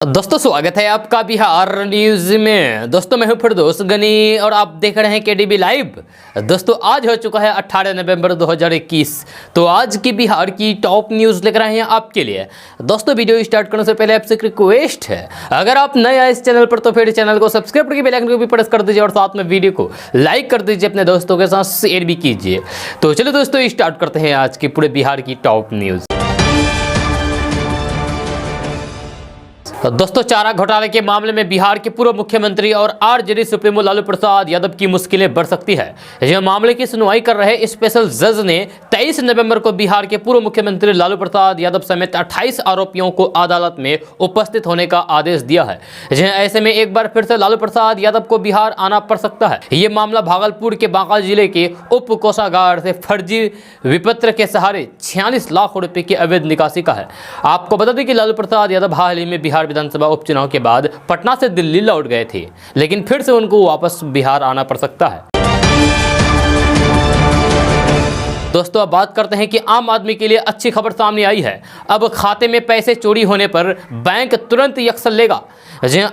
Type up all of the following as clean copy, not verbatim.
दोस्तों स्वागत है आपका बिहार न्यूज में। दोस्तों मैं हूं फिरदौस गनी और आप देख रहे हैं केडीबी लाइव। दोस्तों आज हो चुका है 18 नवंबर 2021। तो आज की बिहार की टॉप न्यूज लेकर आए हैं आपके लिए। दोस्तों वीडियो स्टार्ट करने से पहले आपसे एक रिक्वेस्ट है, अगर आप नए आए इस चैनल पर तो फिर चैनल को सब्सक्राइब करके बेल आइकन को भी प्रेस कर दीजिए और साथ में वीडियो को लाइक कर दीजिए, अपने दोस्तों के साथ शेयर भी कीजिए। तो चलिए दोस्तों स्टार्ट करते हैं आज की पूरे बिहार की टॉप न्यूज। दोस्तों चारा घोटाले के मामले में बिहार के पूर्व मुख्यमंत्री और आरजेडी सुप्रीमो लालू प्रसाद यादव की मुश्किलें बढ़ सकती है। यह मामले की सुनवाई कर रहे स्पेशल जज ने 23 नवंबर को बिहार के पूर्व मुख्यमंत्री लालू प्रसाद यादव समेत 28 आरोपियों को अदालत में उपस्थित होने का आदेश दिया है। ऐसे में एक बार फिर से लालू प्रसाद यादव को बिहार आना पड़ सकता है। ये मामला भागलपुर के बांका जिले के उप कोषागार से फर्जी विपत्र के सहारे 46 लाख रुपए की अवैध निकासी का है। आपको बता दें कि लालू प्रसाद यादव हाल ही में बिहार विधानसभा उपचुनाव के बाद पटना से दिल्ली लौट गए थे, लेकिन फिर से उनको वापस बिहार आना पड़ सकता है। दोस्तों अब बात करते हैं कि आम आदमी के लिए अच्छी खबर सामने आई है। अब खाते में पैसे चोरी होने पर बैंक तुरंत एक्शन लेगा।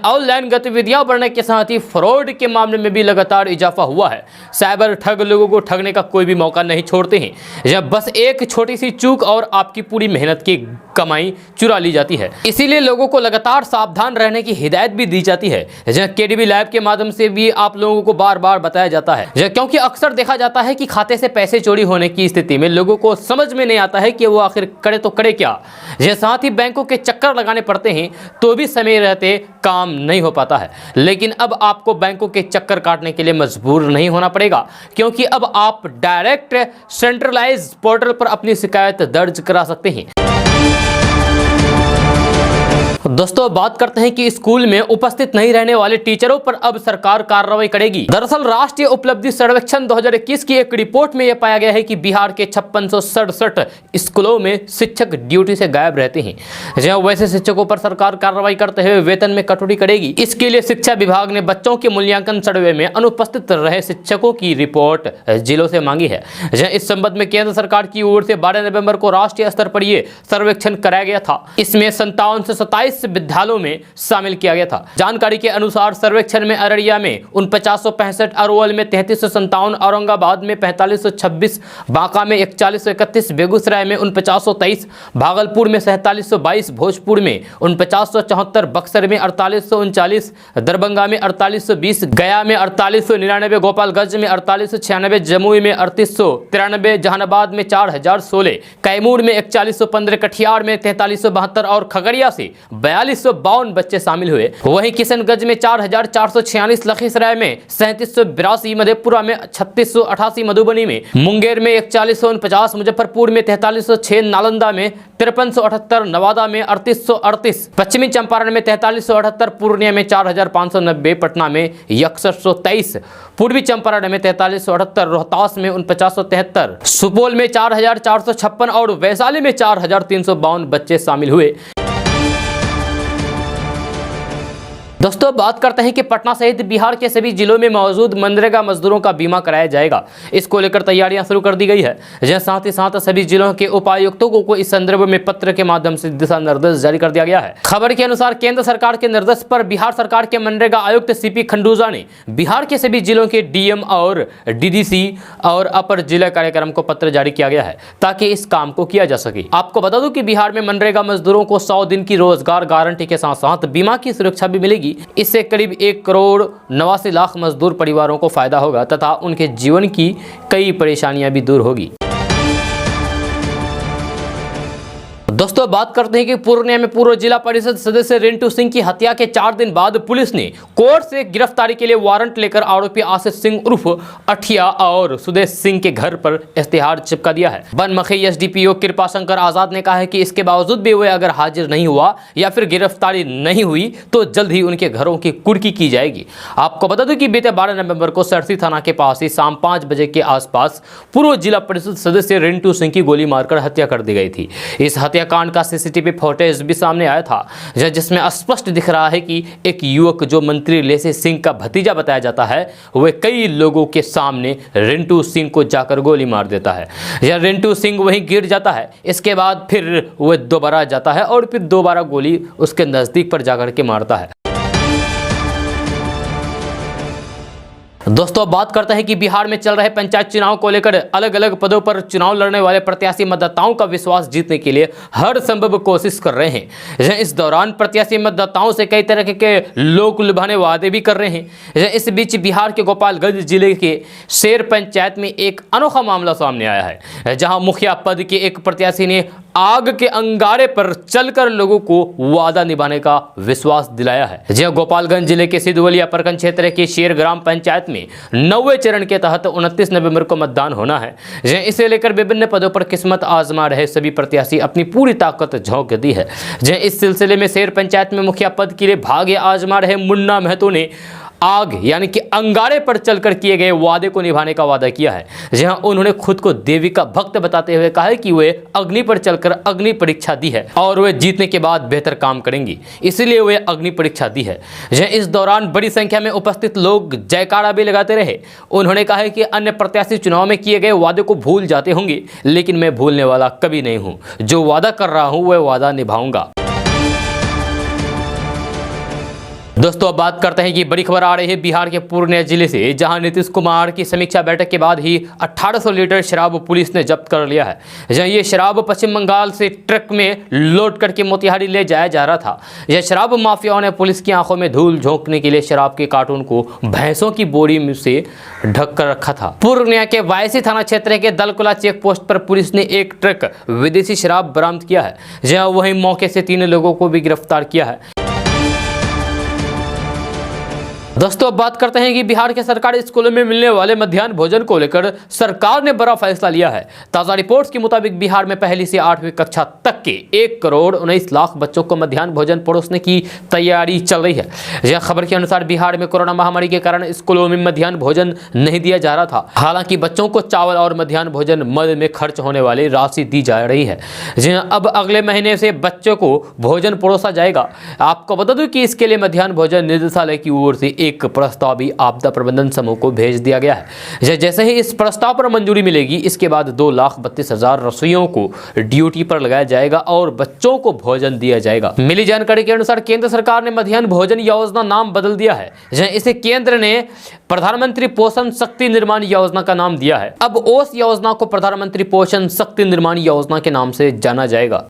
ऑनलाइन गतिविधियां बढ़ने के साथ ही फ्रॉड के मामले में भी लगातार इजाफा हुआ है। साइबर ठग लोगों को ठगने का कोई भी मौका नहीं छोड़ते हैं। जब बस एक छोटी सी चूक और आपकी पूरी मेहनत की कमाई चुरा ली जाती है। इसीलिए लोगों को लगातार सावधान रहने की हिदायत भी दी जाती है। केडीबी लाइव के माध्यम से भी आप लोगों को बार बार बताया जाता है, क्योंकि अक्सर देखा जाता है कि खाते से पैसे चोरी होने की स्थिति में लोगों को समझ में नहीं आता है कि वो आखिर करे तो करे क्या। साथ ही बैंकों के चक्कर लगाने पड़ते हैं तो भी समय रहते काम नहीं हो पाता है। लेकिन अब आपको बैंकों के चक्कर काटने के लिए मजबूर नहीं होना पड़ेगा, क्योंकि अब आप डायरेक्ट सेंट्रलाइज्ड पोर्टल पर अपनी शिकायत दर्ज करा सकते हैं। दोस्तों बात करते हैं कि स्कूल में उपस्थित नहीं रहने वाले टीचरों पर अब सरकार कार्रवाई करेगी। दरअसल राष्ट्रीय उपलब्धि सर्वेक्षण 2021 की एक रिपोर्ट में यह पाया गया है कि बिहार के 5667 स्कूलों में शिक्षक ड्यूटी से गायब रहते हैं। वैसे शिक्षकों पर सरकार कार्रवाई करते हुए वेतन में कटौती करेगी। इसके लिए शिक्षा विभाग ने बच्चों के मूल्यांकन सर्वे में अनुपस्थित रहे शिक्षकों की रिपोर्ट जिलों से मांगी है। इस संबंध में केंद्र सरकार की ओर से 12 नवंबर को राष्ट्रीय स्तर पर यह सर्वेक्षण कराया गया था। इसमें 57 से 27 विद्यालयों में शामिल किया गया था। जानकारी के अनुसार सर्वेक्षण में अररिया में 4965, अरवल में 3357, औरंगाबाद में 4526, बांका में 4131, बेगूसराय में 4923, भागलपुर में 4722, भोजपुर में 4974, बक्सर में 4839, दरभंगा में 4820, गया में 4899, गोपालगंज में 4896, जमुई में 3893, जहानाबाद में 4016, कैमूर में 4115, कटिहार में 4372 और खगड़िया से 4252 बच्चे शामिल हुए। वहीं किशनगंज में 4446, लखीसराय में 3782, मधेपुरा में 3688, मधुबनी में, मुंगेर में 4149, मुजफ्फरपुर में 4306, नालंदा में 5378, नवादा में 3838, पश्चिमी चंपारण में 4378, पूर्णिया में 4590, पटना में 6123, पूर्वी चंपारण में 4378, रोहतास में 4973, सुपौल में 4456 और वैशाली में 4352 बच्चे शामिल हुए। दोस्तों बात करते हैं कि पटना सहित बिहार के सभी जिलों में मौजूद मनरेगा मजदूरों का बीमा कराया जाएगा। इसको लेकर तैयारियां शुरू कर दी गई है। साथ ही साथ सभी जिलों के उपायुक्तों को इस संदर्भ में पत्र के माध्यम से दिशा निर्देश जारी कर दिया गया है। खबर के अनुसार केंद्र सरकार के निर्देश पर बिहार सरकार के मनरेगा आयुक्त सीपी खंडूजा ने बिहार के सभी जिलों के डीएम और डीडीसी और अपर जिला कार्यक्रम को पत्र जारी किया गया है, ताकि इस काम को किया जा सके। आपको बता दूं कि बिहार में मनरेगा मजदूरों को 100 दिन की रोजगार गारंटी के साथ साथ बीमा की सुरक्षा भी मिलेगी। इससे करीब 1,89,00,000 मजदूर परिवारों को फायदा होगा तथा उनके जीवन की कई परेशानियां भी दूर होगी। दोस्तों बात करते हैं कि पूर्णिया में पूर्व जिला परिषद सदस्य रिंटू सिंह की हत्या के 4 दिन बाद पुलिस ने कोर्ट से गिरफ्तारी के लिए वारंट लेकर आरोपी आशीष सिंह उर्फ अठिया और सुदेश सिंह के घर पर इश्तेहार चिपका दिया है। बनमखई एसडीपीओ कृपा शंकर आजाद ने कहा है कि इसके बावजूद भी वे अगर हाजिर नहीं हुआ या फिर गिरफ्तारी नहीं हुई तो जल्द ही उनके घरों की कुर्की की जाएगी। आपको बता दूं कि बीते 12 नवंबर को सरसी थाना के पास ही शाम 5 बजे के आसपास पूर्व जिला परिषद सदस्य रिंटू सिंह की गोली मारकर हत्या कर दी गई थी। इस हत्या कांड का सीसीटीवी फुटेज भी सामने आया था, जिसमें स्पष्ट दिख रहा है कि एक युवक जो मंत्री लेसी सिंह का भतीजा बताया जाता है, वह कई लोगों के सामने रिंटू सिंह को जाकर गोली मार देता है। यह रिंटू सिंह वहीं गिर जाता है। इसके बाद फिर वह दोबारा जाता है और फिर दोबारा गोली उसके नजदीक पर जाकर के मारता है। दोस्तों, अब बात करते हैं कि बिहार में चल रहे पंचायत चुनाव को लेकर अलग अलग पदों पर चुनाव लड़ने वाले प्रत्याशी मतदाताओं का विश्वास जीतने के लिए हर संभव कोशिश कर रहे हैं। इस दौरान प्रत्याशी मतदाताओं से कई तरह के लोक लुभाने वादे भी कर रहे हैं। इस बीच बिहार के गोपालगंज जिले के शेर पंचायत में एक अनोखा मामला सामने आया है, जहां मुखिया पद के एक प्रत्याशी ने आग के अंगारे पर चलकर लोगों को वादा निभाने का विश्वास दिलाया है। जहां गोपालगंज जिले के सिद्धवलिया प्रखंड क्षेत्र के शेर ग्राम पंचायत में 9वें चरण के तहत 29 नवंबर को मतदान होना है। इसे लेकर विभिन्न पदों पर किस्मत आजमा रहे सभी प्रत्याशी अपनी पूरी ताकत झोंक दी है। इस सिलसिले में शेर पंचायत में मुखिया पद के लिए भाग्य आजमा रहे मुन्ना महतो ने आग यानी कि अंगारे पर चलकर किए गए वादे को निभाने का वादा किया है। जहां उन्होंने खुद को देवी का भक्त बताते हुए कहा है कि वे अग्नि पर चलकर अग्नि परीक्षा दी है और वे जीतने के बाद बेहतर काम करेंगी, इसलिए वे अग्नि परीक्षा दी है। इस दौरान बड़ी संख्या में उपस्थित लोग जयकारा भी लगाते रहे। उन्होंने कहा है कि अन्य प्रत्याशी चुनाव में किए गए वादे को भूल जाते होंगे, लेकिन मैं भूलने वाला कभी नहीं हूँ। जो वादा कर रहा हूँ वह वादा निभाऊंगा। दोस्तों, अब बात करते हैं कि बड़ी खबर आ रही है बिहार के पूर्णिया जिले से, जहां नीतीश कुमार की समीक्षा बैठक के बाद ही 1800 लीटर शराब पुलिस ने जब्त कर लिया है। जहां ये शराब पश्चिम बंगाल से ट्रक में लोड करके मोतिहारी ले जाया जा रहा था। यह शराब माफियाओं ने पुलिस की आंखों में धूल झोंकने के लिए शराब के कार्टून को भैंसों की बोरी से ढक कर रखा था। पूर्णिया के वायसी थाना क्षेत्र के दलकुला चेक पोस्ट पर पुलिस ने एक ट्रक विदेशी शराब बरामद किया है। जहाँ वहीं मौके से 3 लोगों को भी गिरफ्तार किया है। दोस्तों, अब बात करते हैं कि बिहार के सरकारी स्कूलों में मिलने वाले मध्याह्न भोजन को लेकर सरकार ने बड़ा फैसला लिया है। ताज़ा रिपोर्ट्स के मुताबिक बिहार में पहली से 8वीं कक्षा तक के 1 करोड़ 19 लाख बच्चों को मध्याह्न भोजन परोसने की तैयारी चल रही है। यह खबर के अनुसार बिहार में कोरोना महामारी के कारण स्कूलों में मध्याह्न भोजन नहीं दिया जा रहा था। हालांकि बच्चों को चावल और मध्याह्न भोजन मद में खर्च होने वाली राशि दी जा रही है। अब अगले महीने से बच्चों को भोजन परोसा जाएगा। आपको बता दूं कि इसके लिए मध्याह्न भोजन निदेशालय की ओर से एक प्रस्ताव भी आपदा प्रबंधन समूह को भेज दिया गया है। जैसे ही इस प्रस्ताव पर मंजूरी मिलेगी, इसके बाद 2,32,000 रसोइयों को ड्यूटी पर लगाया जाएगा और बच्चों को भोजन दिया जाएगा। मिली जानकारी के अनुसार केंद्र सरकार ने मध्याह्न भोजन योजना नाम बदल दिया है। इसे केंद्र ने प्रधानमंत्री पोषण शक्ति निर्माण योजना का नाम दिया है। अब उस योजना को प्रधानमंत्री पोषण शक्ति निर्माण योजना के नाम से जाना जाएगा।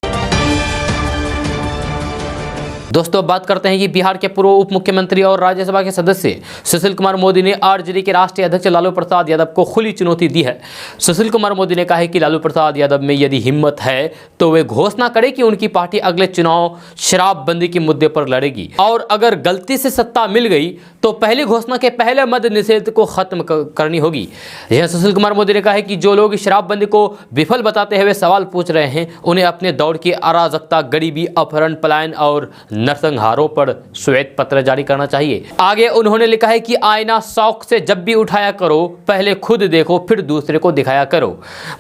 दोस्तों, बात करते हैं कि बिहार के पूर्व उप मुख्यमंत्री और राज्यसभा के सदस्य सुशील कुमार मोदी ने आरजेडी के राष्ट्रीय अध्यक्ष लालू प्रसाद यादव को खुली चुनौती दी है। सुशील कुमार मोदी ने कहा है कि लालू प्रसाद यादव में यदि हिम्मत है तो वे घोषणा करें कि उनकी पार्टी अगले चुनाव शराबबंदी के मुद्दे पर लड़ेगी, और अगर गलती से सत्ता मिल गई तो पहली घोषणा के पहले मद निषेध को खत्म करनी होगी। यह सुशील कुमार मोदी ने कहा है कि जो लोग शराबबंदी को विफल बताते हुए सवाल पूछ रहे हैं, उन्हें अपने दौर की अराजकता, गरीबी, अपहरण, पलायन और नरसंहारों पर श्वेत पत्र जारी करना चाहिए। आगे उन्होंने लिखा है कि आईना शौक से जब भी उठाया करो, पहले खुद देखो फिर दूसरे को दिखाया करो।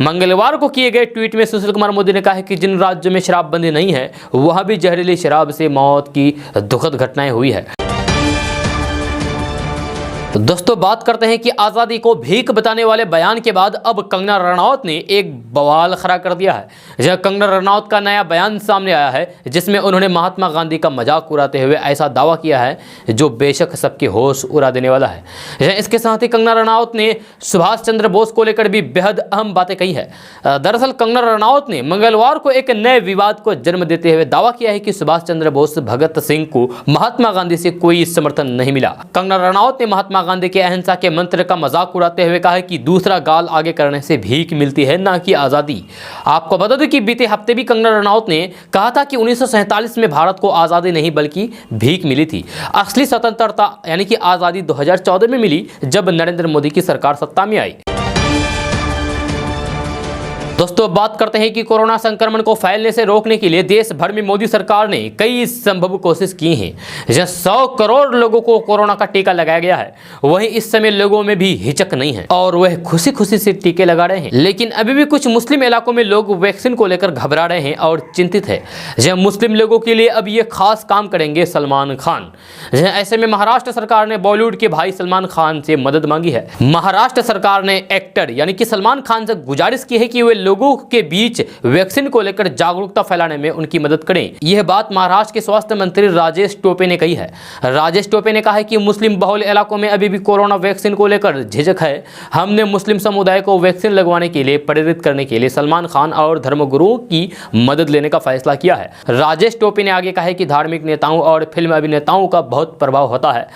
मंगलवार को किए गए ट्वीट में सुशील कुमार मोदी ने कहा है कि जिन राज्यों में शराबबंदी नहीं है, वहां भी जहरीली शराब से मौत की दुखद घटनाएं हुई है। दोस्तों, बात करते हैं कि आज़ादी को भीख बताने वाले बयान के बाद अब कंगना रनौत ने एक बवाल खड़ा कर दिया है। यह कंगना रनौत का नया बयान सामने आया है, जिसमें उन्होंने महात्मा गांधी का मजाक उड़ाते हुए ऐसा दावा किया है जो बेशक सबके होश उड़ा देने वाला है। इसके साथ ही कंगना रनौत ने सुभाष चंद्र बोस को लेकर भी बेहद अहम बातें कही है। दरअसल कंगना रनौत ने मंगलवार को एक नए विवाद को जन्म देते हुए दावा किया है कि सुभाष चंद्र बोस, भगत सिंह को महात्मा गांधी से कोई समर्थन नहीं मिला। कंगना रनौत ने महात्मा गांधी के अहिंसा के मंत्र का मजाक उड़ाते हुए कहा है कि दूसरा गाल आगे करने से भीख मिलती है, ना कि आजादी। आपको बता दें कि बीते हफ्ते भी कंगना रनौत ने कहा था कि 1947 में भारत को आजादी नहीं बल्कि भीख मिली थी। असली स्वतंत्रता यानी कि आजादी 2014 में मिली, जब नरेंद्र मोदी की सरकार सत्ता में आई। दोस्तों बात करते हैं कि कोरोना संक्रमण को फैलने से रोकने के लिए देश भर में मोदी सरकार ने कई संभव कोशिश की हैं। जहां 100 करोड़ लोगों को कोरोना का टीका लगाया गया है, वहीं इस समय लोगों में भी हिचक नहीं है और वह खुशी खुशी से टीके लगा रहे हैं। लेकिन अभी भी कुछ मुस्लिम इलाकों में लोग वैक्सीन को लेकर घबरा रहे हैं और चिंतित है। जहां मुस्लिम लोगों के लिए अब ये खास काम करेंगे सलमान खान। जहां ऐसे में महाराष्ट्र सरकार ने बॉलीवुड के भाई सलमान खान से मदद मांगी है। महाराष्ट्र सरकार ने एक्टर यानी कि सलमान खान से गुजारिश की है कि वे लोगों के बीच वैक्सीन को लेकर जागरूकता फैलाने में उनकी मदद करें। यह बात महाराष्ट्र के स्वास्थ्य मंत्री राजेश टोपे ने कही है। राजेश टोपे ने कहा है कि मुस्लिम बहुल इलाकों में अभी भी कोरोना वैक्सीन को लेकर झिझक है। हमने मुस्लिम समुदाय को वैक्सीन लगवाने के लिए प्रेरित करने के लिए सलमान खान और धर्मगुरुओं की मदद लेने का फैसला किया है। राजेश टोपे ने आगे कहा है कि धार्मिक नेताओं और फिल्म अभिनेताओं का बहुत प्रभाव होता है।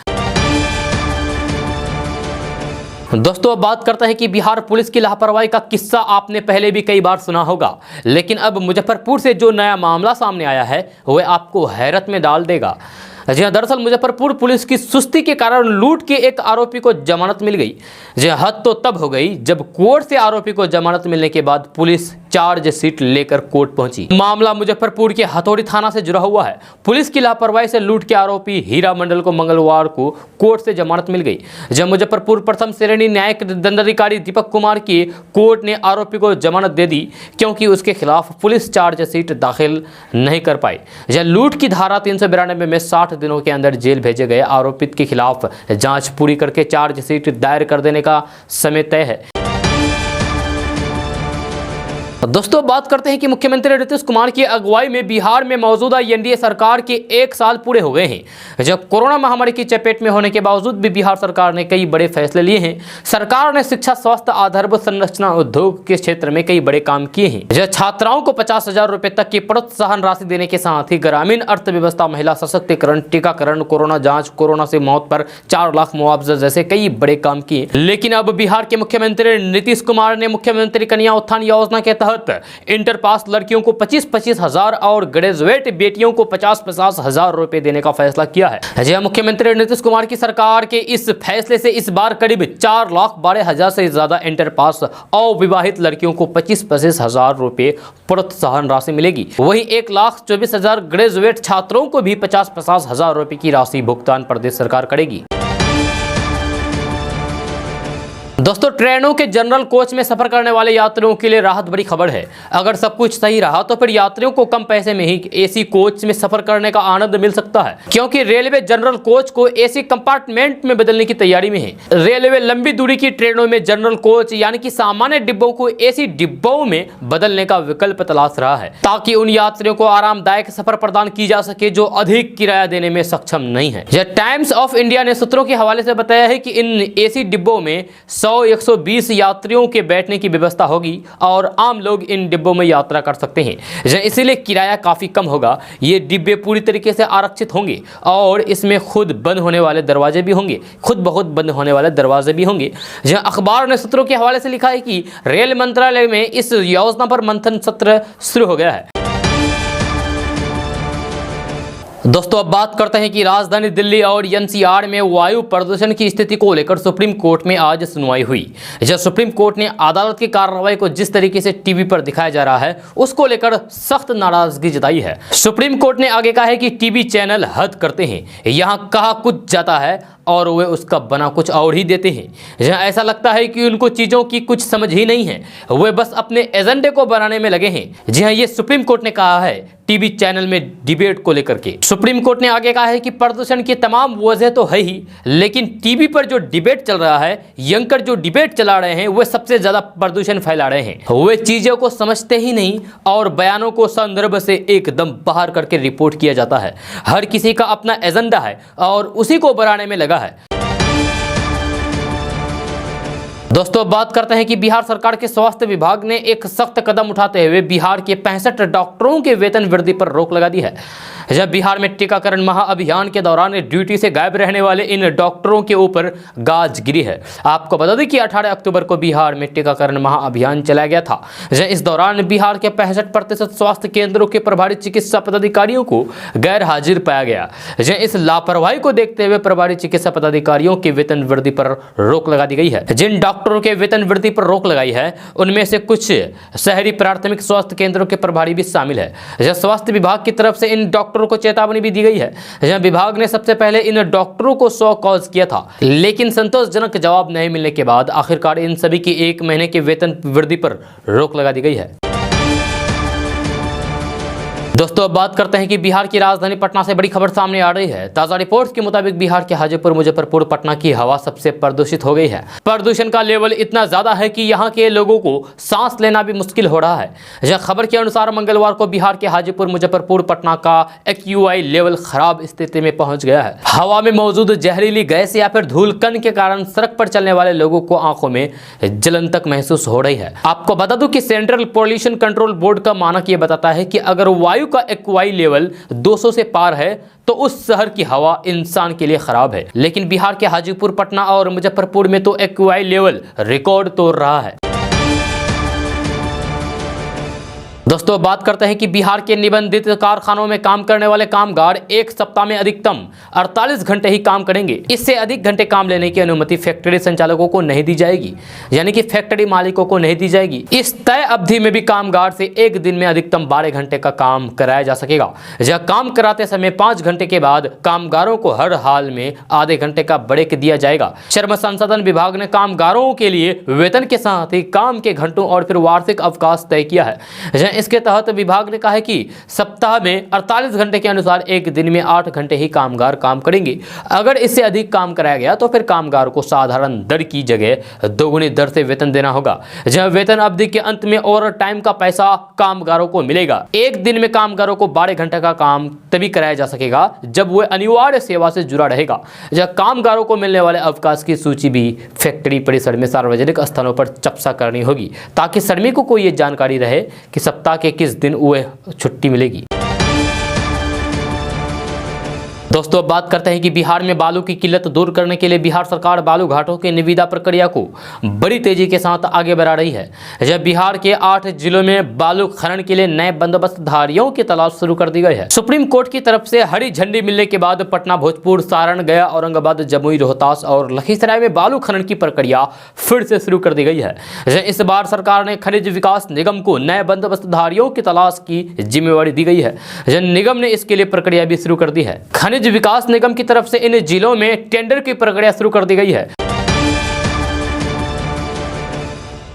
दोस्तों अब बात करते हैं कि बिहार पुलिस की लापरवाही का किस्सा आपने पहले भी कई बार सुना होगा, लेकिन अब मुजफ्फरपुर से जो नया मामला सामने आया है वह आपको हैरत में डाल देगा। जी हाँ, दरअसल मुजफ्फरपुर पुलिस की सुस्ती के कारण लूट के एक आरोपी को जमानत मिल गई। जी हद तो तब हो गई जब कोर्ट से आरोपी को जमानत मिलने के बाद पुलिस चार्जशीट लेकर कोर्ट पहुंची। मामला मुजफ्फरपुर के हथौड़ी थाना से जुड़ा हुआ है। पुलिस की लापरवाही से लूट के आरोपी हीरा मंडल को मंगलवार को कोर्ट से जमानत मिल गई। जब मुजफ्फरपुर प्रथम श्रेणी न्यायिक दंडाधिकारी दीपक कुमार की कोर्ट ने आरोपी को जमानत दे दी क्योंकि उसके खिलाफ पुलिस चार्जशीट दाखिल नहीं कर पाई। जब लूट की धारा 392 में 60 दिनों के अंदर जेल भेजे गए आरोपित के खिलाफ जांच पूरी करके चार्जशीट दायर कर देने का समय तय है। दोस्तों बात करते हैं कि मुख्यमंत्री नीतीश कुमार की अगुवाई में बिहार में मौजूदा एनडीए सरकार के 1 साल पूरे हो गए हैं। जब कोरोना महामारी की चपेट में होने के बावजूद भी बिहार सरकार ने कई बड़े फैसले लिए हैं। सरकार ने शिक्षा, स्वास्थ्य, आधारभूत संरचना, उद्योग के क्षेत्र में कई बड़े काम किए हैं। जब छात्राओं को 50,000 रुपए तक की प्रोत्साहन राशि देने के साथ ही ग्रामीण अर्थव्यवस्था, महिला सशक्तिकरण, टीकाकरण, कोरोना जाँच, कोरोना से मौत पर 4 लाख मुआवजा जैसे कई बड़े काम किए। लेकिन अब बिहार के मुख्यमंत्री नीतीश कुमार ने मुख्यमंत्री कन्या उत्थान योजना के तहत इंटर पास लड़कियों को 25-25 हजार और ग्रेजुएट बेटियों को 50-50 हजार रुपए देने का फैसला किया है। जी मुख्यमंत्री नीतीश कुमार की सरकार के इस फैसले से इस बार करीब 4,12,000 से ज्यादा इंटर पास अविवाहित लड़कियों को 25-25 हजार रुपए प्रोत्साहन राशि मिलेगी। वहीं 1,24,000 ग्रेजुएट छात्रों को भी 50-50 हजार रुपए की राशि भुगतान प्रदेश सरकार करेगी। दोस्तों ट्रेनों के जनरल कोच में सफर करने वाले यात्रियों के लिए राहत बड़ी खबर है। अगर सब कुछ सही रहा तो फिर यात्रियों को कम पैसे में ही एसी कोच में सफर करने का आनंद मिल सकता है, क्योंकि रेलवे जनरल कोच को एसी कंपार्टमेंट में बदलने की तैयारी में है। रेलवे लंबी दूरी की ट्रेनों में जनरल कोच यानी कि सामान्य डिब्बों को एसी डिब्बों में बदलने का विकल्प तलाश रहा है, ताकि उन यात्रियों को आरामदायक सफर प्रदान की जा सके जो अधिक किराया देने में सक्षम नहीं है। टाइम्स ऑफ इंडिया ने सूत्रों के हवाले से बताया है कि इन एसी डिब्बों में 100-120 यात्रियों के बैठने की व्यवस्था होगी और आम लोग इन डिब्बों में यात्रा कर सकते हैं। इसीलिए किराया काफी कम होगा। ये डिब्बे पूरी तरीके से आरक्षित होंगे और इसमें खुद बंद होने वाले दरवाजे भी होंगे, खुद बहुत बंद होने वाले दरवाजे भी होंगे। जहां अखबार ने सूत्रों के हवाले से लिखा है कि रेल मंत्रालय में इस योजना पर मंथन सत्र शुरू हो गया है। दोस्तों अब बात करते हैं कि राजधानी दिल्ली और एनसीआर में वायु प्रदूषण की स्थिति को लेकर सुप्रीम कोर्ट में आज सुनवाई हुई। जब सुप्रीम कोर्ट ने अदालत की कार्रवाई को जिस तरीके से टीवी पर दिखाया जा रहा है उसको लेकर सख्त नाराजगी जताई है। सुप्रीम कोर्ट ने आगे कहा है कि टीवी चैनल हद करते हैं, यहाँ कहा कुछ जाता है और वे उसका बना कुछ और ही देते हैं। जहाँ ऐसा लगता है कि उनको चीज़ों की कुछ समझ ही नहीं है, वे बस अपने एजेंडे को बनाने में लगे हैं। जी हाँ, ये सुप्रीम कोर्ट ने कहा है टीवी चैनल में डिबेट को लेकर के। सुप्रीम कोर्ट ने आगे कहा है कि प्रदूषण की तमाम वजह तो है ही, लेकिन टीवी पर जो डिबेट चल रहा है, एंकर जो डिबेट चला रहे हैं, वे सबसे ज्यादा प्रदूषण फैला रहे हैं। वे चीजों को समझते ही नहीं और बयानों को संदर्भ से एकदम बाहर करके रिपोर्ट किया जाता है। हर किसी का अपना एजेंडा है और उसी को बनाने में लगा है। दोस्तों बात करते हैं कि बिहार सरकार के स्वास्थ्य विभाग ने एक सख्त कदम उठाते हुए बिहार के 65 डॉक्टरों के वेतन वृद्धि पर रोक लगा दी है। जब बिहार में टीकाकरण महाअभियान के दौरान ड्यूटी से गायब रहने वाले इन डॉक्टरों के ऊपर गाज गिरी है। आपको बता दें कि 18 अक्टूबर को बिहार में टीकाकरण महाअभियान चलाया गया था। इस दौरान बिहार के 65% स्वास्थ्य केंद्रों के प्रभारी चिकित्सा पदाधिकारियों को गैर हाजिर पाया गया। इस लापरवाही को देखते हुए प्रभारी चिकित्सा पदाधिकारियों के वेतन वृद्धि पर रोक लगा दी गई है। जिन डॉक्टरों के वेतन वृद्धि पर रोक लगाई है। उनमें से कुछ शहरी प्राथमिक स्वास्थ्य केंद्रों के प्रभारी भी शामिल है। जहां स्वास्थ्य विभाग की तरफ से इन डॉक्टरों को चेतावनी भी दी गई है। जहां विभाग ने सबसे पहले इन डॉक्टरों को 100 कॉल्स किया था, लेकिन संतोषजनक जवाब नहीं मिलने के बाद आखिरकार इन सभी की 1 महीने के वेतन वृद्धि पर रोक लगा दी गई है। दोस्तों अब बात करते हैं कि बिहार की राजधानी पटना से बड़ी खबर सामने आ रही है। ताजा रिपोर्ट्स के मुताबिक बिहार के हाजीपुर, मुजफ्फरपुर, पटना की हवा सबसे प्रदूषित हो गई है। प्रदूषण का लेवल इतना ज्यादा है कि यहां के लोगों को सांस लेना भी मुश्किल हो रहा है। यह खबर के अनुसार मंगलवार को बिहार के हाजीपुर, मुजफ्फरपुर, पटना का एक्यूआई लेवल खराब स्थिति में पहुंच गया है। हवा में मौजूद जहरीली गैस या फिर धूल कण के कारण सड़क पर चलने वाले लोगों को आंखों में जलन तक महसूस हो रही है। आपको बता दूं कि सेंट्रल पॉल्यूशन कंट्रोल बोर्ड का मानक ये बताता है कि अगर वायु का एक्यूआई लेवल 200 से पार है तो उस शहर की हवा इंसान के लिए खराब है। लेकिन बिहार के हाजीपुर, पटना और मुजफ्फरपुर में तो एक्यूआई लेवल रिकॉर्ड तोड़ रहा है। दोस्तों बात करते हैं कि बिहार के निबंधित कारखानों में काम करने वाले कामगार एक सप्ताह में अधिकतम 48 घंटे ही काम करेंगे। इससे अधिक घंटे काम लेने की अनुमति फैक्ट्री संचालकों को नहीं दी जाएगी, यानी कि फैक्ट्री मालिकों को नहीं दी जाएगी। इस तय अवधि में भी कामगार से एक दिन में अधिकतम 12 घंटे का काम कराया जा सकेगा। जहां काम कराते समय 5 घंटे के बाद कामगारों को हर हाल में आधे घंटे का ब्रेक दिया जाएगा। श्रम संसाधन विभाग ने कामगारों के लिए वेतन के साथ ही काम के घंटों और फिर वार्षिक अवकाश तय किया है। इसके तहत विभाग ने कहा है कि सप्ताह में 48 घंटे के अनुसार एक दिन में 8 घंटे ही कामगार काम करेंगे। अगर इससे अधिक काम कराया गया तो फिर कामगार को साधारण दर की जगह दोगुनी दर से वेतन देना होगा। जहां वेतन अवधि के अंत में ओवर टाइम का पैसा कामगारों को मिलेगा। एक दिन में कामगारों को 12 घंटे का काम तभी कराया जा सकेगा जब वह अनिवार्य सेवा से जुड़ा रहेगा। जहां कामगारों को मिलने वाले अवकाश की सूची भी फैक्ट्री परिसर में सार्वजनिक स्थानों पर चर्चा करनी होगी, ताकि श्रमिकों को यह जानकारी रहे कि सप्ताह के किस दिन वह छुट्टी मिलेगी। दोस्तों अब बात करते हैं कि बिहार में बालू की किल्लत दूर करने के लिए बिहार सरकार बालू घाटों की निविदा प्रक्रिया को बड़ी तेजी के साथ आगे बढ़ा रही है। जब बिहार के 8 जिलों में बालू खनन के लिए नए बंदोबस्तधारियों की तलाश शुरू कर दी गई है। सुप्रीम कोर्ट की तरफ से हरी झंडी मिलने के बाद पटना, भोजपुर, सारण, गया, औरंगाबाद, जमुई, रोहतास और लखीसराय में बालू खनन की प्रक्रिया फिर से शुरू कर दी गई है। इस बार सरकार ने खनिज विकास निगम को नए बंदोबस्तधारियों की तलाश की जिम्मेवारी दी गई है। निगम ने इसके लिए प्रक्रिया भी शुरू कर दी है। खनिज विकास निगम की तरफ से इन जिलों में टेंडर की प्रक्रिया शुरू कर दी गई है।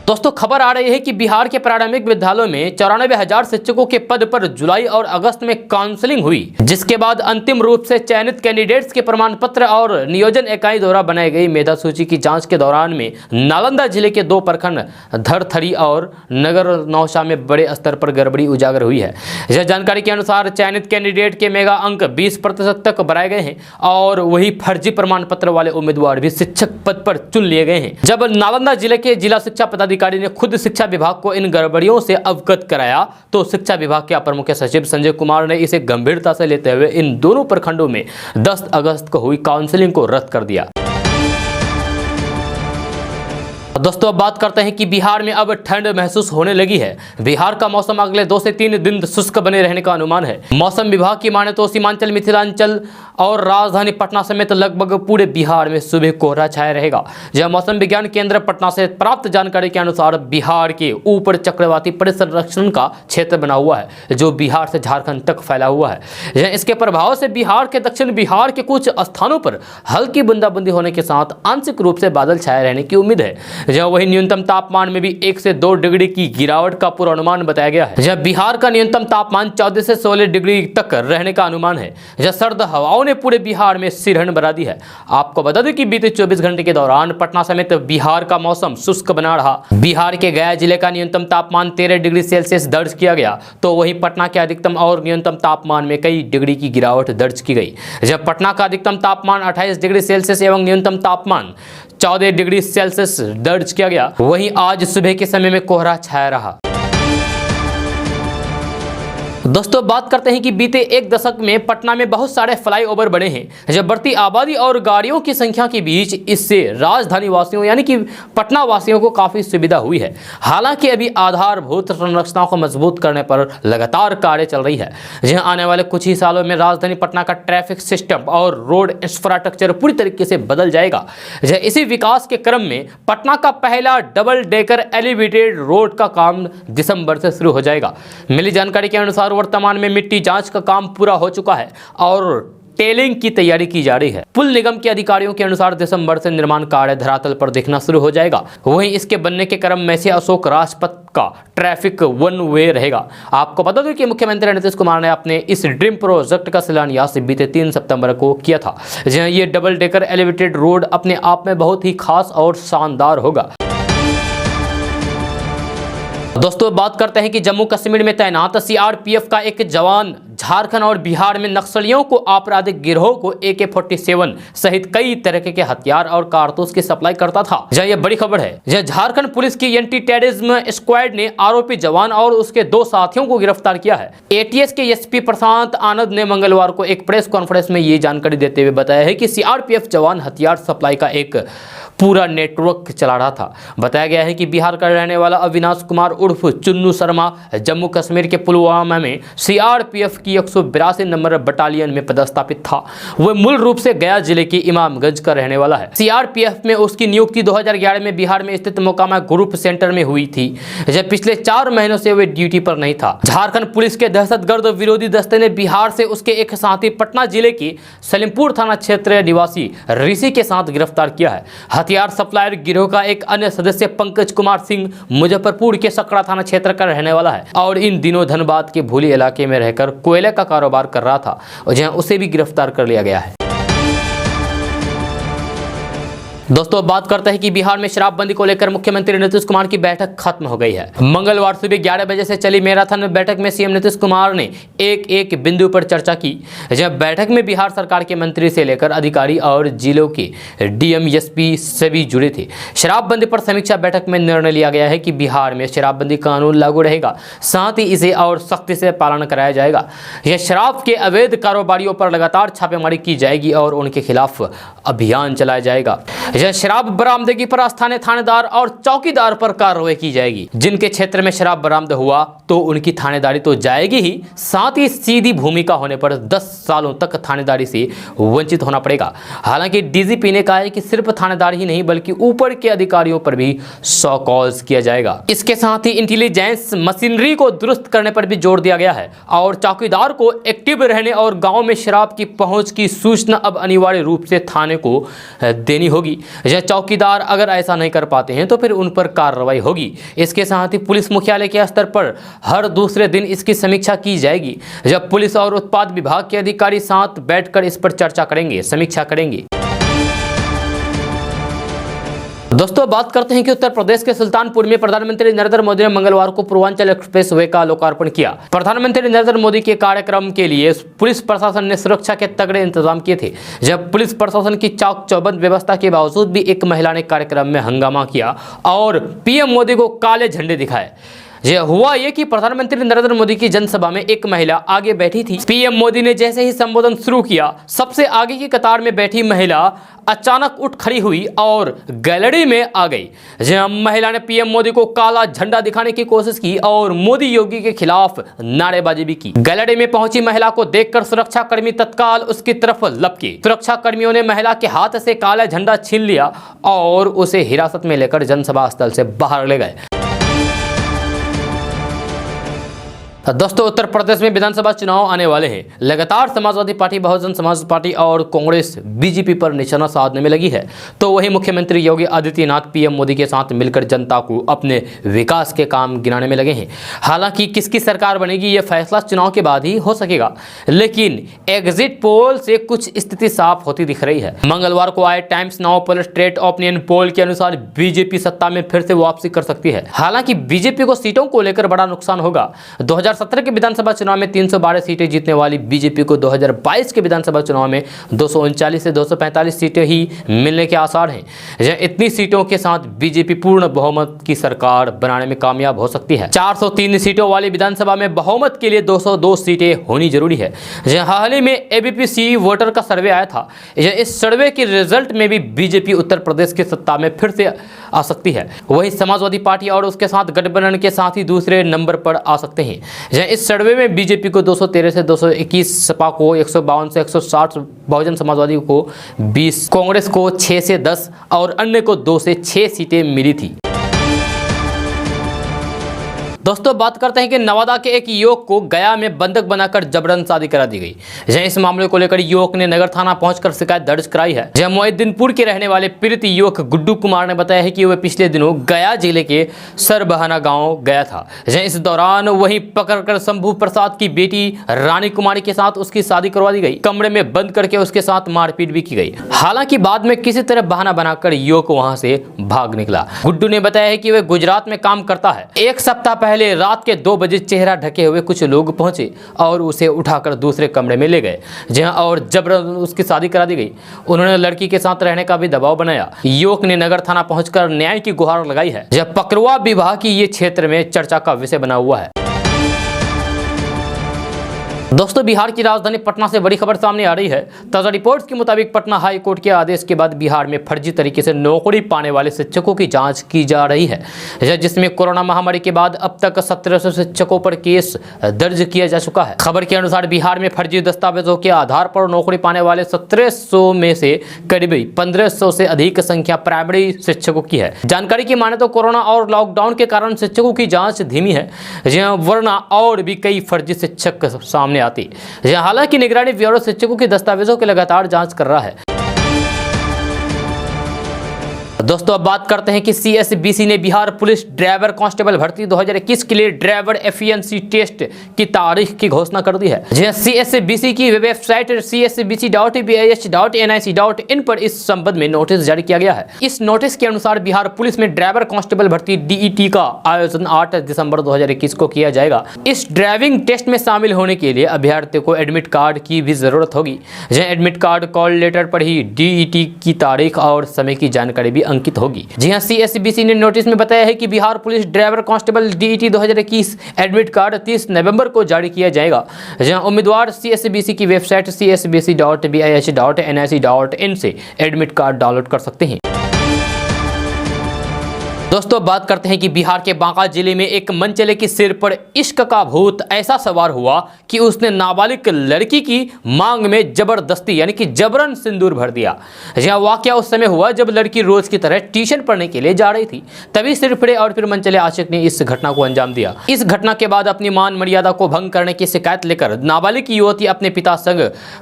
दोस्तों खबर आ रही है कि बिहार के प्रारंभिक विद्यालयों में 94,000 शिक्षकों के पद पर जुलाई और अगस्त में काउंसलिंग हुई, जिसके बाद अंतिम रूप से चयनित कैंडिडेट्स के प्रमाण पत्र और नियोजन इकाई द्वारा बनाई गई मेधा सूची की जांच के दौरान में नालंदा जिले के 2 प्रखंड धरथरी और नगर नौशा में बड़े स्तर पर गड़बड़ी उजागर हुई है। यह जानकारी के अनुसार चयनित कैंडिडेट के मेगा अंक 20% तक बढ़ाए गए हैं और वही फर्जी प्रमाण पत्र वाले उम्मीदवार भी शिक्षक पद पर चुन लिए गए हैं। जब नालंदा जिले के जिला शिक्षा पदाधिकारी ने खुद शिक्षा विभाग को इन गड़बड़ियों से अवगत कराया तो शिक्षा विभाग के अपर मुख्य सचिव संजय कुमार ने इसे गंभीरता से लेते हुए इन दोनों प्रखंडों में 10 अगस्त को हुई काउंसलिंग को रद्द कर दिया। दोस्तों अब बात करते हैं कि बिहार में अब ठंड महसूस होने लगी है। बिहार का मौसम अगले 2 से 3 दिन शुष्क बने रहने का अनुमान है। मौसम विभाग की माने तो सीमांचल, मिथिलांचल और राजधानी पटना समेत लगभग पूरे बिहार में सुबह कोहरा छाया रहेगा। यह मौसम विज्ञान केंद्र पटना से प्राप्त जानकारी के अनुसार बिहार के ऊपर चक्रवाती परिसंरक्षण का क्षेत्र बना हुआ है, जो बिहार से झारखंड तक फैला हुआ है। इसके प्रभाव से बिहार के दक्षिण बिहार के कुछ स्थानों पर हल्की बूंदाबांदी होने के साथ आंशिक रूप से बादल छाए रहने की उम्मीद है। जहां वही न्यूनतम तापमान में भी 1 से 2 डिग्री की गिरावट का पूर्वानुमान बताया गया है। जहां बिहार का न्यूनतम तापमान 14 से 16 डिग्री तक रहने का अनुमान है। जहां सर्द हवाओं ने पूरे बिहार में सिरहन बढ़ा दी है। आपको बता दें कि बीते 24 घंटे के दौरान पटना समेत बिहार का मौसम शुष्क बना रहा। बिहार के गया जिले का न्यूनतम तापमान 13 डिग्री सेल्सियस दर्ज किया गया, तो वहीं पटना के अधिकतम और न्यूनतम तापमान में कई डिग्री की गिरावट दर्ज की गई। जब पटना का अधिकतम तापमान 28 डिग्री सेल्सियस एवं न्यूनतम तापमान 14 डिग्री सेल्सियस दर्ज किया गया, वहीं आज सुबह के समय में कोहरा छाया रहा। दोस्तों बात करते हैं कि बीते एक दशक में पटना में बहुत सारे फ्लाईओवर बने हैं। जब बढ़ती आबादी और गाड़ियों की संख्या के बीच इससे राजधानी वासियों यानी कि पटना वासियों को काफी सुविधा हुई है। हालांकि अभी आधारभूत संरचनाओं को मजबूत करने पर लगातार कार्य चल रही है, जहां आने वाले कुछ ही सालों में राजधानी पटना का ट्रैफिक सिस्टम और रोड इंफ्रास्ट्रक्चर पूरी तरीके से बदल जाएगा। इसी विकास के क्रम में पटना का पहला डबल डेकर एलिवेटेड रोड का काम दिसंबर से शुरू हो जाएगा। मिली जानकारी के अनुसार वर्तमान में मिट्टी जांच का काम पूरा हो चुका है और टेलिंग की तैयारी की जा रही है। पुल निगम के अधिकारियों के अनुसार दिसंबर से निर्माण कार्य धरातल पर दिखना शुरू हो जाएगा। वहीं इसके बनने के क्रम में से अशोक राजपथ का ट्रैफिक वन वे रहेगा। आपको बता दूं कि मुख्यमंत्री नीतीश कुमार ने अपने इस ड्रीम प्रोजेक्ट का शिलान्यास बीते 3 सितंबर को किया था। जहां ये डबल डेकर एलिवेटेड रोड अपने आप में बहुत ही खास और शानदार होगा। दोस्तों बात करते हैं कि जम्मू कश्मीर में तैनात सीआरपीएफ का एक जवान झारखंड और बिहार में नक्सलियों को आपराधिक गिरोह को AK-47 सहित कई तरह के हथियार और कारतूस की सप्लाई करता था। यह बड़ी खबर है। झारखंड पुलिस की एंटी टेररिज्म स्क्वाड ने आरोपी जवान और उसके 2 साथियों को गिरफ्तार किया है। ATS के SP प्रशांत आनंद ने मंगलवार को एक प्रेस कॉन्फ्रेंस में ये जानकारी देते हुए बताया है कि सीआरपीएफ जवान हथियार सप्लाई का एक पूरा नेटवर्क चला रहा था। बताया गया है कि बिहार का रहने वाला अविनाश कुमार उर्फ चुन्नू शर्मा जम्मू कश्मीर के पुलवामा में सीआरपीएफ की 182 नंबर बटालियन में पदस्थापित था। वह मूल रूप से गया जिले के इमामगंज का रहने वाला है। सीआरपीएफ में उसकी नियुक्ति 2011 में बिहार में स्थित मोकामा ग्रुप सेंटर में हुई थी। जब पिछले 4 महीनों से वह ड्यूटी पर नहीं था। झारखंड पुलिस के दहशतगर्द विरोधी दस्ते ने बिहार से उसके एक साथी पटना जिले के सलीमपुर थाना क्षेत्र निवासी ऋषि के साथ गिरफ्तार किया है। हथियार सप्लायर गिरोह का एक अन्य सदस्य पंकज कुमार सिंह मुजफ्फरपुर के सकड़ा थाना क्षेत्र का रहने वाला है और इन दिनों धनबाद के भूली इलाके में रहकर कोयले का कारोबार कर रहा था, जहां उसे भी गिरफ्तार कर लिया गया है। दोस्तों बात करते हैं कि बिहार में शराबबंदी को लेकर मुख्यमंत्री नीतीश कुमार की बैठक खत्म हो गई है। मंगलवार सुबह 11 बजे से चली मैराथन बैठक में सीएम नीतीश कुमार ने एक बिंदु पर चर्चा की। जब बैठक में बिहार सरकार के मंत्री से लेकर अधिकारी और जिलों के DM SP सभी जुड़े थे। शराबबंदी पर समीक्षा बैठक में निर्णय लिया गया है कि बिहार में शराबबंदी कानून लागू रहेगा, साथ ही इसे और सख्ती से पालन कराया जाएगा। यह शराब के अवैध कारोबारियों पर लगातार छापेमारी की जाएगी और उनके खिलाफ अभियान चलाया जाएगा। शराब बरामदगी पर स्थानीय थानेदार और चौकीदार पर कार्रवाई की जाएगी। जिनके क्षेत्र में शराब बरामद हुआ तो उनकी थानेदारी तो जाएगी ही, साथ ही सीधी भूमिका होने पर 10 सालों तक थानेदारी से वंचित होना पड़ेगा। हालांकि DGP ने कहा है कि सिर्फ थानेदार ही नहीं बल्कि ऊपर के अधिकारियों पर भी 100 कॉल्स किया जाएगा। इसके साथ ही इंटेलिजेंस मशीनरी को दुरुस्त करने पर भी जोर दिया गया है और चौकीदार को एक्टिव रहने और गाँव में शराब की पहुंच की सूचना अब अनिवार्य रूप से थाने को देनी होगी। चौकीदार अगर ऐसा नहीं कर पाते हैं तो फिर उन पर कार्रवाई होगी। इसके साथ ही पुलिस मुख्यालय के स्तर पर हर दूसरे दिन इसकी समीक्षा की जाएगी। जब पुलिस और उत्पाद विभाग के अधिकारी साथ बैठकर इस पर चर्चा करेंगे, समीक्षा करेंगे। दोस्तों बात करते हैं कि उत्तर प्रदेश के सुल्तानपुर में प्रधानमंत्री नरेंद्र मोदी ने मंगलवार को पूर्वांचल एक्सप्रेस वे का लोकार्पण किया। प्रधानमंत्री नरेंद्र मोदी के कार्यक्रम के लिए पुलिस प्रशासन ने सुरक्षा के तगड़े इंतजाम किए थे। जब पुलिस प्रशासन की चाक चौबंद व्यवस्था के बावजूद भी एक महिला ने कार्यक्रम में हंगामा किया और PM मोदी को काले झंडे दिखाए। यह हुआ ये कि प्रधानमंत्री नरेंद्र मोदी की जनसभा में एक महिला आगे बैठी थी। PM मोदी ने जैसे ही संबोधन शुरू किया, सबसे आगे की कतार में बैठी महिला अचानक उठ खड़ी हुई और गैलरी में आ गई। जहां महिला ने PM मोदी को काला झंडा दिखाने की कोशिश की और मोदी योगी के खिलाफ नारेबाजी भी की। गैलरी में पहुंची महिला को देखकर सुरक्षा कर्मी तत्काल उसकी तरफ लपके। सुरक्षा कर्मियों ने महिला के हाथ से काला झंडा छीन लिया और उसे हिरासत में लेकर जनसभा स्थल से बाहर ले गए। दोस्तों उत्तर प्रदेश में विधानसभा चुनाव आने वाले हैं। लगातार समाजवादी पार्टी, बहुजन समाज पार्टी और कांग्रेस BJP पर निशाना साधने में लगी है, तो वही मुख्यमंत्री योगी आदित्यनाथ PM मोदी के साथ मिलकर जनता को अपने विकास के काम गिनाने में लगे हैं। हालांकि किसकी सरकार बनेगी यह फैसला चुनाव के बाद ही हो सकेगा, लेकिन एग्जिट पोल से कुछ स्थिति साफ होती दिख रही है। मंगलवार को आए टाइम्स नाउ पर स्ट्रेट ओपिनियन पोल के अनुसार BJP सत्ता में फिर से वापसी कर सकती है। हालांकि BJP को सीटों को लेकर बड़ा नुकसान होगा। 2017 के विधानसभा चुनाव में 312 सीटें जीतने वाली बीजेपी को 2022 के विधानसभा चुनाव में 239 से 245 सीटें ही मिलने के आसार हैं। इतनी सीटों के साथ बीजेपी पूर्ण बहुमत की सरकार बनाने में कामयाब हो सकती है। 403 सीटों वाली विधानसभा में बहुमत के लिए 202 सीटें होनी जरूरी है। हाल ही में एबीपी वोटर का सर्वे आया था। इस सर्वे के रिजल्ट में भी बीजेपी उत्तर प्रदेश की सत्ता में फिर से आ सकती है। वहीं समाजवादी पार्टी और उसके साथ गठबंधन के साथ ही दूसरे नंबर पर आ सकते हैं। इस सर्वे में बीजेपी को 213 से 221, सपा को 152 से 160, बहुजन समाजवादी को 20, कांग्रेस को 6 से 10 और अन्य को 2 से 6 सीटें मिली थी। दोस्तों बात करते हैं कि नवादा के एक युवक को गया में बंधक बनाकर जबरन शादी करा दी गई। इस मामले को लेकर युवक ने नगर थाना पहुंचकर शिकायत दर्ज कराई है। मोहिद्दीनपुर के रहने वाले पीड़ित युवक गुड्डू कुमार ने बताया है कि वह पिछले दिनों गया जिले के सरबहाना गांव गया था। इस दौरान वहीं पकड़कर शंभू प्रसाद की बेटी रानी कुमारी के साथ उसकी शादी करवा दी गई। कमरे में बंद करके उसके साथ मारपीट भी की गई। हालांकि बाद में किसी तरह बहाना बनाकर युवक वहां से भाग निकला। गुड्डू ने बताया है कि वह गुजरात में काम करता है। एक सप्ताह पहले रात के 2 बजे चेहरा ढके हुए कुछ लोग पहुंचे और उसे उठाकर दूसरे कमरे में ले गए, जहां और जबरन उसकी शादी करा दी गई। उन्होंने लड़की के साथ रहने का भी दबाव बनाया। युवक ने नगर थाना पहुंचकर न्याय की गुहार लगाई है। जब पकड़वा विवाह की ये क्षेत्र में चर्चा का विषय बना हुआ है। दोस्तों बिहार की राजधानी पटना से बड़ी खबर सामने आ रही है। ताजा रिपोर्ट्स के मुताबिक पटना हाई कोर्ट के आदेश के बाद बिहार में फर्जी तरीके से नौकरी पाने वाले शिक्षकों की जांच की जा रही है, जिसमें कोरोना महामारी के बाद अब तक 1700 शिक्षकों पर केस दर्ज किया जा चुका है। खबर के अनुसार बिहार में फर्जी दस्तावेजों के आधार पर नौकरी पाने वाले 1700 में से करीब 1500 से अधिक संख्या प्राइमरी शिक्षकों की है। जानकारी की माने तो कोरोना और लॉकडाउन के कारण शिक्षकों की जाँच धीमी है, वरना और भी कई फर्जी शिक्षक सामने आती। हालांकि निगरानी ब्यूरो शिक्षकों के दस्तावेजों की लगातार जांच कर रहा है। दोस्तों अब बात करते हैं कि सीएसबीसी ने बिहार पुलिस ड्राइवर कांस्टेबल भर्ती 2021 के लिए ड्राइवर एफिशिएंसी टेस्ट की तारीख की घोषणा कर दी है। सीएसबीसी की वेबसाइट csbc.bih.nic.in पर इस संबंध में नोटिस जारी किया गया है। इस नोटिस के अनुसार बिहार पुलिस में ड्राइवर कांस्टेबल भर्ती डीईटी का आयोजन 8 दिसंबर 2021 को किया जाएगा। इस ड्राइविंग टेस्ट में शामिल होने के लिए अभ्यर्थी को एडमिट कार्ड की भी जरूरत होगी। एडमिट कार्ड कॉल लेटर पर ही डीईटी की तारीख और समय की जानकारी भी अंकित होगी। जी हां, सीएसबीसी ने नोटिस में बताया है कि Bihar police driver constable DET 2021 admit card 30 नवंबर को जारी किया जाएगा। जहां उम्मीदवार सीएसबीसी की वेबसाइट csbc.bih.nic.in से एडमिट कार्ड डाउनलोड कर सकते हैं। दोस्तों बात करते हैं कि बिहार के बांका जिले में एक मनचले की सिर पर इश्क का भूत ऐसा सवार हुआ कि उसने नाबालिग लड़की की मांग में जबरदस्ती यानी कि जबरन सिंदूर भर दिया। यह वाकया उस समय हुआ जब लड़की रोज की तरह ट्यूशन पढ़ने के लिए जा रही थी। तभी सिर फिरे और फिर मनचले आशिक ने इस घटना को अंजाम दिया। इस घटना के बाद अपनी मान मर्यादा को भंग करने की शिकायत लेकर नाबालिग युवती अपने पिता संग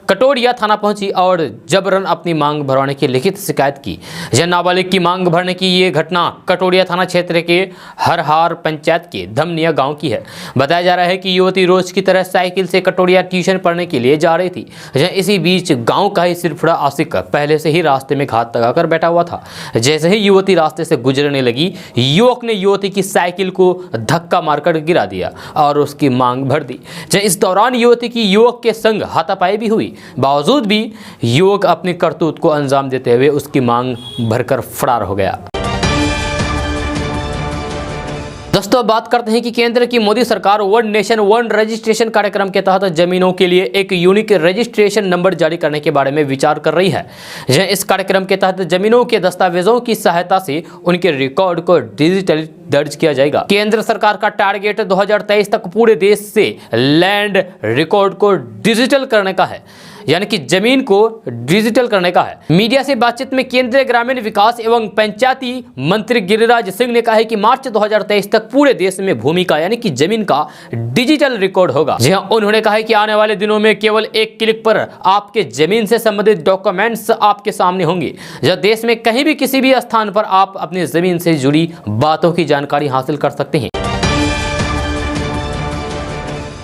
कटोरिया थाना पहुंची और जबरन अपनी मांग भरवाने की लिखित शिकायत की। यह नाबालिग की मांग भरने की ये घटना कटोरिया थाना क्षेत्र के हरहार पंचायत के धमनिया गांव की है। बताया जा रहा है कि युवती रोज की तरह साइकिल से कटोरिया ट्यूशन पढ़ने के लिए जा रही थी। इसी बीच गांव का ही सिरफिरा आशिक पहले से ही रास्ते में घात लगाकर बैठा हुआ था। जैसे ही युवती रास्ते से गुजरने लगी, युवक ने युवती की साइकिल को धक्का मारकर गिरा दिया और उसकी मांग भर दी। इस दौरान युवती की युवक के संग हाथापाई भी हुई। बावजूद भी युवक अपनी करतूत को अंजाम देते हुए उसकी मांग भरकर फरार हो गया। दोस्तों बात करते हैं कि केंद्र की मोदी सरकार वन नेशन वन रजिस्ट्रेशन कार्यक्रम के तहत जमीनों के लिए एक यूनिक रजिस्ट्रेशन नंबर जारी करने के बारे में विचार कर रही है। इस कार्यक्रम के तहत जमीनों के दस्तावेजों की सहायता से उनके रिकॉर्ड को डिजिटली दर्ज किया जाएगा। केंद्र सरकार का टारगेट 2023 तक पूरे देश से लैंड रिकॉर्ड को डिजिटल करने का है, यानी कि जमीन को डिजिटल करने का है। मीडिया से बातचीत में केंद्रीय ग्रामीण विकास एवं पंचायती मंत्री गिरिराज सिंह ने कहा है कि मार्च 2023 तक पूरे देश में भूमि का यानी कि जमीन का डिजिटल रिकॉर्ड होगा। जी हां, उन्होंने कहा है कि आने वाले दिनों में केवल एक क्लिक पर आपके जमीन से संबंधित डॉक्यूमेंट्स आपके सामने होंगे। जब देश में कहीं भी किसी भी स्थान पर आप अपनी जमीन से जुड़ी बातों की जानकारी हासिल कर सकते हैं।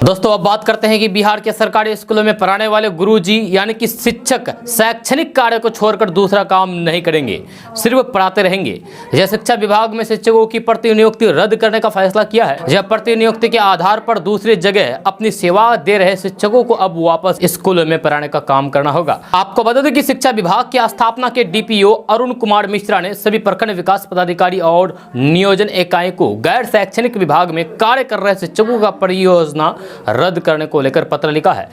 दोस्तों दोस्तों अब बात करते हैं कि बिहार के सरकारी स्कूलों में पढ़ाने वाले गुरुजी यानी कि शिक्षक शैक्षणिक कार्य को छोड़कर दूसरा काम नहीं करेंगे, सिर्फ पढ़ाते रहेंगे। यह शिक्षा विभाग में शिक्षकों की प्रतिनियुक्ति रद्द करने का फैसला किया है। यह प्रतिनियुक्ति के आधार पर दूसरी जगह अपनी सेवा दे रहे शिक्षकों को अब वापस स्कूलों में पढ़ाने का काम करना होगा। आपको बता दें कि शिक्षा विभाग की स्थापना के डीपीओ अरुण कुमार मिश्रा ने सभी प्रखंड विकास पदाधिकारी और नियोजन इकाई को गैर शैक्षणिक विभाग में कार्य कर रहे शिक्षकों का परियोजना रद्द करने को लेकर पत्र लिखा है।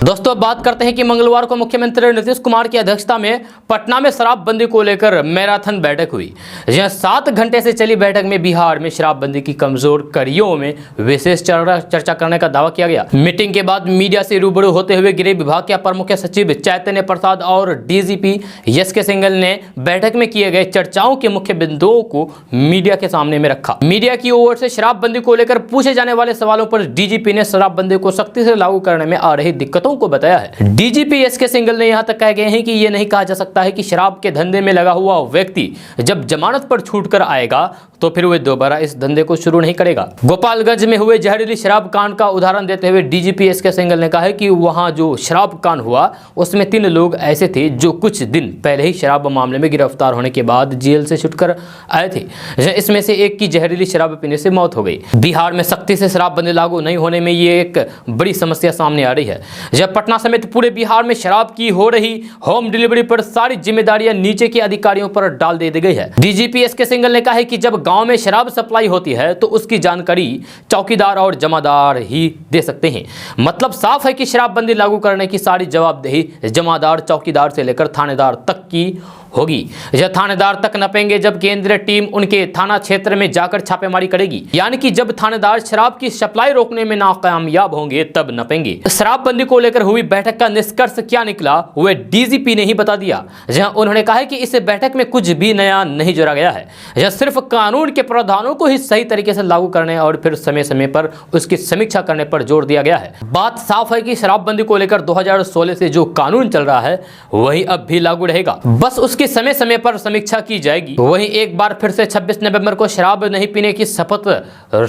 दोस्तों अब बात करते हैं कि मंगलवार को मुख्यमंत्री नीतीश कुमार की अध्यक्षता में पटना में शराबबंदी को लेकर मैराथन बैठक हुई। यह 7 घंटे से चली बैठक में बिहार में शराबबंदी की कमजोर कड़ियों में विशेष चर्चा करने का दावा किया गया। मीटिंग के बाद मीडिया से रूबरू होते हुए गृह विभाग के अपर मुख्य सचिव चैतन्य प्रसाद और डीजीपी एस.के. सिंघल ने बैठक में किए गए चर्चाओं के मुख्य बिंदुओं को मीडिया के सामने में रखा। मीडिया की ओर से शराबबंदी को लेकर पूछे जाने वाले सवालों पर डीजीपी ने शराबबंदी को सख्ती से लागू करने में आ रही दिक्कतों को बताया है। DGP SK. सिंघल ने यहां तक कह गए हैं कि यह नहीं कहा जा सकता है कि शराब के धंधे में लगा हुआ व्यक्ति जब जमानत पर छूटकर आएगा तो फिर वह दोबारा इस धंधे को शुरू नहीं करेगा। गोपालगंज में हुए जहरीली शराब कांड का उदाहरण देते हुए डीजीपी एस.के. सिंघल ने कहा है कि वहां जो शराब कांड हुआ उसमें 3 लोग ऐसे थे जो कुछ दिन पहले ही शराब मामले में गिरफ्तार होने के बाद जेल से छुटकर आए थे। इसमें से एक की जहरीली शराब पीने से मौत हो गई। बिहार में सख्ती से शराबबंदी लागू नहीं होने में ये एक बड़ी समस्या सामने आ रही है। जब पटना समेत पूरे बिहार में शराब की हो रही होम डिलीवरी पर सारी जिम्मेदारियां नीचे के अधिकारियों पर डाल दे दी गई है। DGP SK. सिंघल ने कहा है कि जब गांव में शराब सप्लाई होती है तो उसकी जानकारी चौकीदार और जमादार ही दे सकते हैं। मतलब साफ है कि शराबबंदी लागू करने की सारी जवाबदेही जमादार, चौकीदार से लेकर थानेदार तक की होगी। यह थानेदार तक नपेंगे जब केंद्रीय टीम उनके थाना क्षेत्र में जाकर छापेमारी करेगी। यानी कि जब थानेदार शराब की सप्लाई रोकने में नाकामयाब होंगे तब नपेंगे। शराबबंदी को लेकर हुई बैठक का निष्कर्ष क्या निकला वह डीजीपी ने ही बता दिया। जहां उन्होंने कहा है कि इस बैठक में कुछ भी नया नहीं जोड़ा गया है। यह सिर्फ कानून के प्रावधानों को ही सही तरीके से लागू करने और फिर समय समय पर उसकी समीक्षा करने पर जोर दिया गया है। बात साफ है कि शराबबंदी को लेकर 2016 से जो कानून चल रहा है वही अब भी लागू रहेगा, बस उसकी समय समय पर समीक्षा की जाएगी। वहीं एक बार फिर से 26 नवंबर को शराब नहीं पीने की शपथ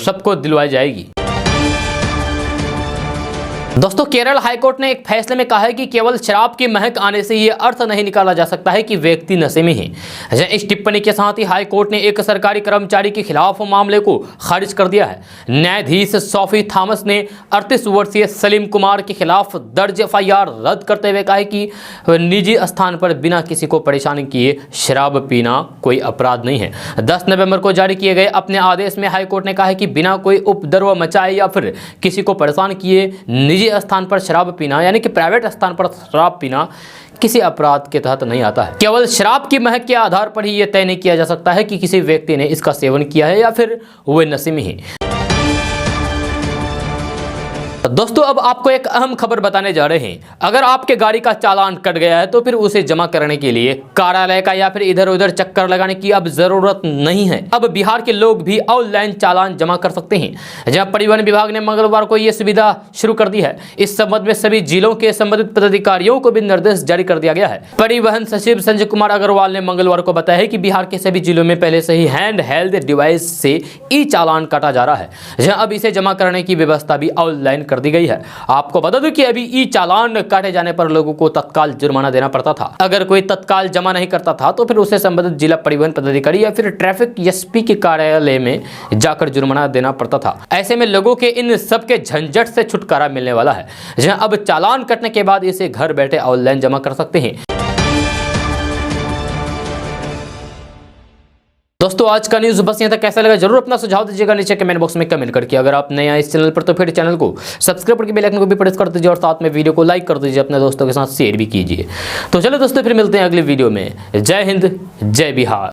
सबको दिलवाई जाएगी। दोस्तों केरल हाईकोर्ट ने एक फैसले में कहा है कि केवल शराब की महक आने से यह अर्थ नहीं निकाला जा सकता है कि व्यक्ति नशे में है। इस टिप्पणी के साथ ही हाईकोर्ट ने एक सरकारी कर्मचारी के खिलाफ मामले को खारिज कर दिया है। न्यायाधीश सोफी थॉमस ने 38 वर्षीय सलीम कुमार के खिलाफ दर्ज एफआईआर रद्द करते हुए कहा कि निजी स्थान पर बिना किसी को परेशान किए शराब पीना कोई अपराध नहीं है। 10 नवंबर को जारी किए गए अपने आदेश में हाईकोर्ट ने कहा है कि बिना कोई उपद्रव मचाए या फिर किसी को परेशान किए निजी स्थान पर शराब पीना यानी कि प्राइवेट स्थान पर शराब पीना किसी अपराध के तहत नहीं आता है। केवल शराब की महक के आधार पर ही यह तय नहीं किया जा सकता है कि किसी व्यक्ति ने इसका सेवन किया है या फिर वह नशे में है। दोस्तों अब आपको एक अहम खबर बताने जा रहे हैं। अगर आपके गाड़ी का चालान कट गया है तो फिर उसे जमा करने के लिए कार्यालय का या फिर इधर उधर चक्कर लगाने की अब जरूरत नहीं है। अब बिहार के लोग भी ऑनलाइन चालान जमा कर सकते हैं। जहां परिवहन विभाग ने मंगलवार को यह सुविधा शुरू कर दी है। इस संबंध में सभी जिलों के संबंधित पदाधिकारियों को भी निर्देश जारी कर दिया गया है। परिवहन सचिव संजय कुमार अग्रवाल ने मंगलवार को बताया है कि बिहार के सभी जिलों में पहले से ही हैंड हेल्ड डिवाइस से ई चालान काटा जा रहा है। जहां अब इसे जमा करने की व्यवस्था भी ऑनलाइन कर दी गई है। आपको बता दूं कि अभी ई चालान काटे जाने पर लोगों को तत्काल जुर्माना देना पड़ता था। अगर कोई तत्काल जमा नहीं करता था तो फिर उसे संबंधित जिला परिवहन पदाधिकारी या फिर ट्रैफिक एसपी के कार्यालय में जाकर जुर्माना देना पड़ता था। ऐसे में लोगों के इन सब के झंझट से छुटकारा मिलने वाला है। जहां अब चालान कटने के बाद इसे घर बैठे ऑनलाइन जमा कर सकते हैं। दोस्तों आज का न्यूज़ बस यहाँ तक। कैसा लगा जरूर अपना सुझाव दीजिएगा नीचे कमेंट बॉक्स में कमेंट करके। अगर आप नए आए इस चैनल पर तो फिर चैनल को सब्सक्राइब करके बेल आइकन को भी प्रेस कर दीजिए और साथ में वीडियो को लाइक कर दीजिए, अपने दोस्तों के साथ शेयर भी कीजिए। तो चलो दोस्तों फिर मिलते हैं अगले वीडियो में। जय हिंद, जय बिहार।